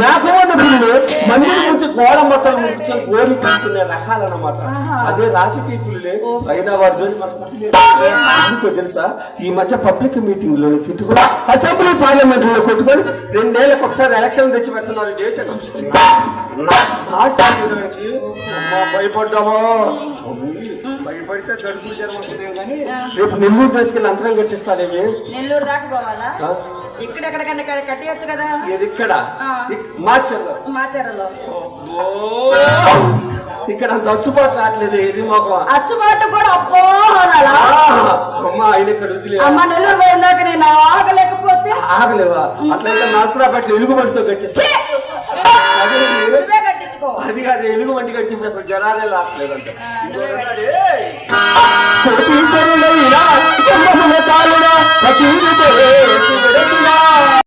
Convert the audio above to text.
మేకమండ పులులు మందిని నుంచి గోడ మొత్తం కూర్చొని గోరి తీసుకునే రకాలన్నమాట. అదే రాజకీయ పులులే అయినా వారి జోలి మనకు తెలుసా. ఈ మధ్య పబ్లిక్ మీటింగ్ లో తిట్టుకుని అసెంబ్లీ పార్లమెంట్ లో కొట్టుకొని 2 ఏళ్లకు ఒకసారి ఎలక్షన్ తెచ్చి పెడుతున్నారు దేశం. భయపడ్డామో భయపడితే దడుపులు జరగనుకునేవి కానీ రేపు నెల్లూరు తీసుకెళ్ళి అంతరం కట్టిస్తానేమి. నెల్లూరు దాకా పోవాలా? ఇక్కడెక్కడికన్నా కట్టియచ్చు కదా. ఇది ఇక్కడ మాచర్లలో ఇక్కడ అంత అచ్చుబాటు రావట్లేదు. ఇది మొఖం అచ్చుబాటు కూడా అమ్మా ఆయన ఇక్కడ అమ్మ నెల్లూరు పోయిందాక నేను ఆగలేకపోతే ఆగలేవా? అట్లయితే నరసరాపేటలో ఎలుగుబంటితో కట్టిస్తా. అది కాదు ఎలుగుబంటి కట్టింది అసలు జనాలే రావట్లేదంట.